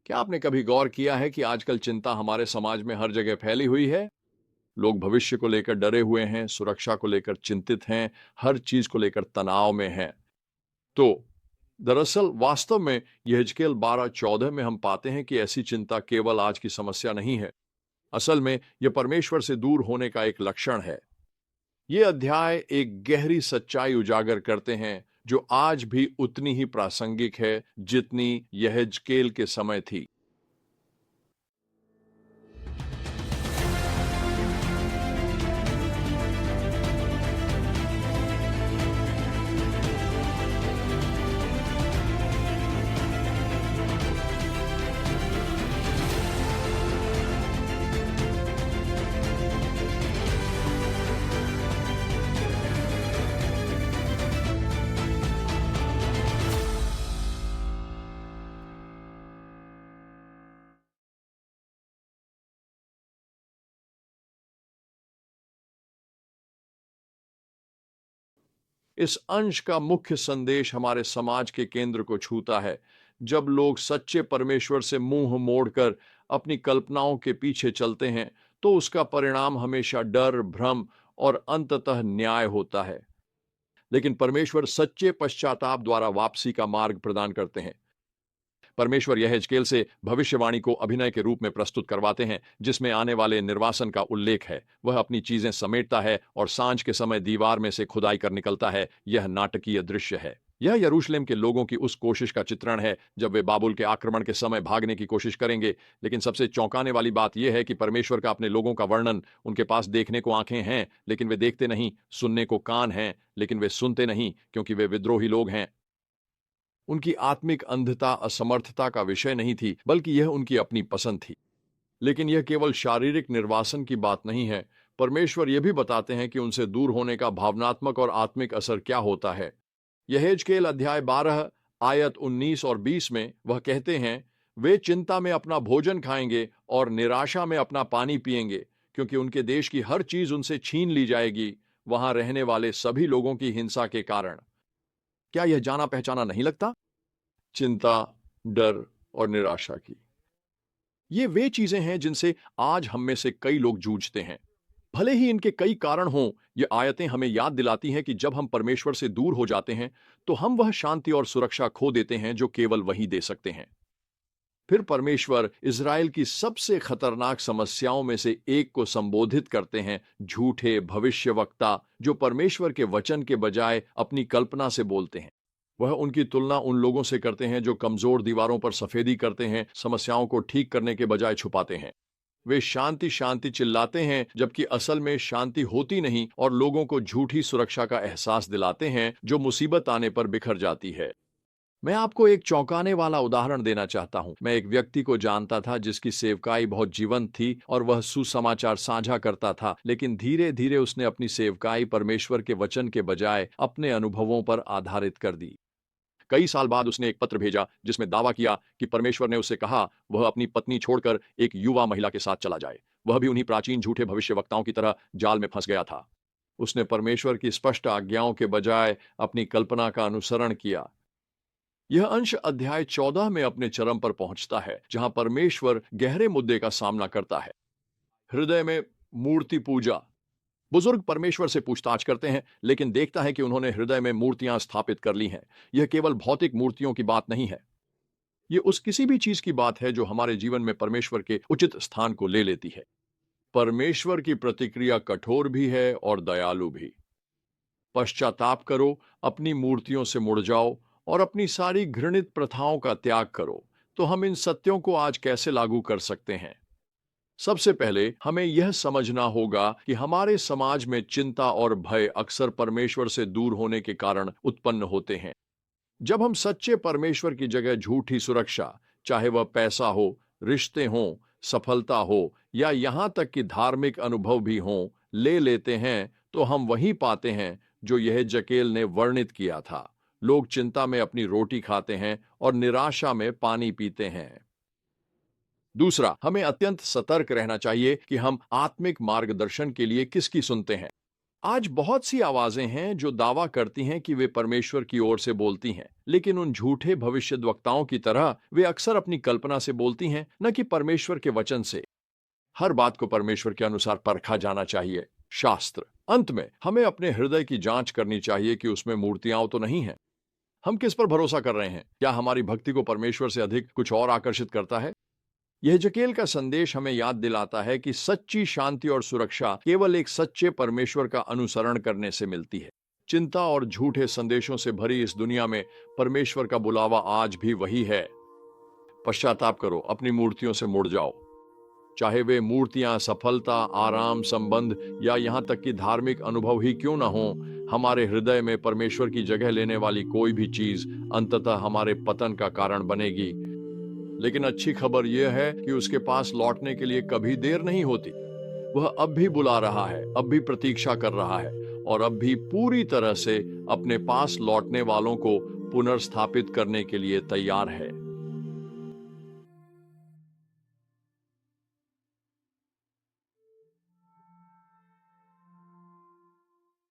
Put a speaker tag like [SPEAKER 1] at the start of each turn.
[SPEAKER 1] क्या आपने कभी गौर किया है कि आजकल चिंता हमारे समाज में हर जगह फैली हुई है? लोग भविष्य को लेकर डरे हुए हैं, सुरक्षा को लेकर चिंतित हैं, हर चीज को लेकर तनाव में हैं। तो दरअसल वास्तव में यहेजकेल 12:14 में हम पाते हैं कि ऐसी चिंता केवल आज की समस्या नहीं है। असल में यह परमेश्वर से दूर होने का एक लक्षण है। ये अध्याय एक गहरी सच्चाई उजागर करते हैं जो आज भी उतनी ही प्रासंगिक है जितनी यहेजकेल के समय थी। इस अंश का मुख्य संदेश हमारे समाज के केंद्र को छूता है। जब लोग सच्चे परमेश्वर से मुंह मोड़कर अपनी कल्पनाओं के पीछे चलते हैं, तो उसका परिणाम हमेशा डर, भ्रम और अंततः न्याय होता है। लेकिन परमेश्वर सच्चे पश्चाताप द्वारा वापसी का मार्ग प्रदान करते हैं। परमेश्वर यहेजकेल से भविष्यवाणी को अभिनय के रूप में प्रस्तुत करवाते हैं, जिसमें आने वाले निर्वासन का उल्लेख है। वह अपनी चीजें समेटता है और सांझ के समय दीवार में से खुदाई कर निकलता है। यह नाटकीय दृश्य है। यह यरूशलेम के लोगों की उस कोशिश का चित्रण है जब वे बाबुल के आक्रमण के समय भागने की कोशिश करेंगे। लेकिन सबसे चौंकाने वाली बात यह है कि परमेश्वर का अपने लोगों का वर्णन, उनके पास देखने को आंखें हैं लेकिन वे देखते नहीं, सुनने को कान हैं लेकिन वे सुनते नहीं, क्योंकि वे विद्रोही लोग हैं। उनकी आत्मिक अंधता असमर्थता का विषय नहीं थी, बल्कि यह उनकी अपनी पसंद थी। लेकिन यह केवल शारीरिक निर्वासन की बात नहीं है। परमेश्वर यह भी बताते हैं कि उनसे दूर होने का भावनात्मक और आत्मिक असर क्या होता है। यहेजकेल अध्याय 12 आयत 19 और 20 में वह कहते हैं, वे चिंता में अपना भोजन खाएंगे और निराशा में अपना पानी पिएंगे, क्योंकि उनके देश की हर चीज उनसे छीन ली जाएगी, वहां रहने वाले सभी लोगों की हिंसा के कारण। क्या यह जाना पहचाना नहीं लगता? चिंता, डर और निराशा की ये वे चीजें हैं जिनसे आज हम में से कई लोग जूझते हैं। भले ही इनके कई कारण हों, ये आयतें हमें याद दिलाती हैं कि जब हम परमेश्वर से दूर हो जाते हैं तो हम वह शांति और सुरक्षा खो देते हैं जो केवल वही दे सकते हैं। फिर परमेश्वर इज़राइल की सबसे खतरनाक समस्याओं में से एक को संबोधित करते हैं, झूठे भविष्यवक्ता जो परमेश्वर के वचन के बजाय अपनी कल्पना से बोलते हैं। वह उनकी तुलना उन लोगों से करते हैं जो कमजोर दीवारों पर सफेदी करते हैं, समस्याओं को ठीक करने के बजाय छुपाते हैं। वे शांति शांति चिल्लाते हैं जबकि असल में शांति होती नहीं, और लोगों को झूठी सुरक्षा का एहसास दिलाते हैं जो मुसीबत आने पर बिखर जाती है। मैं आपको एक चौंकाने वाला उदाहरण देना चाहता हूं। मैं एक व्यक्ति को जानता था जिसकी सेवकाई बहुत जीवंत थी और वह सुसमाचार साझा करता था, लेकिन धीरे धीरे उसने अपनी सेवकाई परमेश्वर के वचन के बजाय अपने अनुभवों पर आधारित कर दी। कई साल बाद उसने एक पत्र भेजा जिसमें दावा किया कि परमेश्वर ने उससे कहा वह अपनी पत्नी छोड़कर एक युवा महिला के साथ चला जाए। वह भी उन्हीं प्राचीन झूठे भविष्यवक्ताओं की तरह जाल में फंस गया था। उसने परमेश्वर की स्पष्ट आज्ञाओं के बजाय अपनी कल्पना का अनुसरण किया। यह अंश अध्याय 14 में अपने चरम पर पहुंचता है, जहां परमेश्वर गहरे मुद्दे का सामना करता है। हृदय में मूर्ति पूजा। बुजुर्ग परमेश्वर से पूछताछ करते हैं, लेकिन देखता है कि उन्होंने हृदय में मूर्तियां स्थापित कर ली हैं। यह केवल भौतिक मूर्तियों की बात नहीं है, यह उस किसी भी चीज की बात है जो हमारे जीवन में परमेश्वर के उचित स्थान को ले लेती है। परमेश्वर की प्रतिक्रिया कठोर भी है और दयालु भी। पश्चाताप करो, अपनी मूर्तियों से मुड़ जाओ और अपनी सारी घृणित प्रथाओं का त्याग करो। तो हम इन सत्यों को आज कैसे लागू कर सकते हैं? सबसे पहले हमें यह समझना होगा कि हमारे समाज में चिंता और भय अक्सर परमेश्वर से दूर होने के कारण उत्पन्न होते हैं। जब हम सच्चे परमेश्वर की जगह झूठी सुरक्षा, चाहे वह पैसा हो, रिश्ते हों, सफलता हो या यहां तक कि धार्मिक अनुभव भी हों, ले लेते हैं, तो हम वही पाते हैं जो यह जकेल ने वर्णित किया था। लोग चिंता में अपनी रोटी खाते हैं और निराशा में पानी पीते हैं। दूसरा, हमें अत्यंत सतर्क रहना चाहिए कि हम आत्मिक मार्गदर्शन के लिए किसकी सुनते हैं। आज बहुत सी आवाजें हैं जो दावा करती हैं कि वे परमेश्वर की ओर से बोलती हैं, लेकिन उन झूठे भविष्यद्वक्ताओं की तरह वे अक्सर अपनी कल्पना से बोलती हैं, न कि परमेश्वर के वचन से। हर बात को परमेश्वर के अनुसार परखा जाना चाहिए। शास्त्र। अंत में हमें अपने हृदय की जांच करनी चाहिए कि उसमें मूर्तियां तो नहीं हैं। हम किस पर भरोसा कर रहे हैं? क्या हमारी भक्ति को परमेश्वर से अधिक कुछ और आकर्षित करता है? यहेजकेल का संदेश हमें याद दिलाता है कि सच्ची शांति और सुरक्षा केवल एक सच्चे परमेश्वर का अनुसरण करने से मिलती है। चिंता और झूठे संदेशों से भरी इस दुनिया में परमेश्वर का बुलावा आज भी वही है। पश्चाताप करो, अपनी मूर्तियों से मुड़ जाओ। चाहे वे मूर्तियां सफलता, आराम, संबंध या यहां तक कि धार्मिक अनुभव ही क्यों ना हो, हमारे हृदय में परमेश्वर की जगह लेने वाली कोई भी चीज अंततः हमारे पतन का कारण बनेगी। लेकिन अच्छी खबर यह है कि उसके पास लौटने के लिए कभी देर नहीं होती। वह अब भी बुला रहा है, अब भी प्रतीक्षा कर रहा है और अब भी पूरी तरह से अपने पास लौटने वालों को पुनर्स्थापित करने के लिए तैयार है।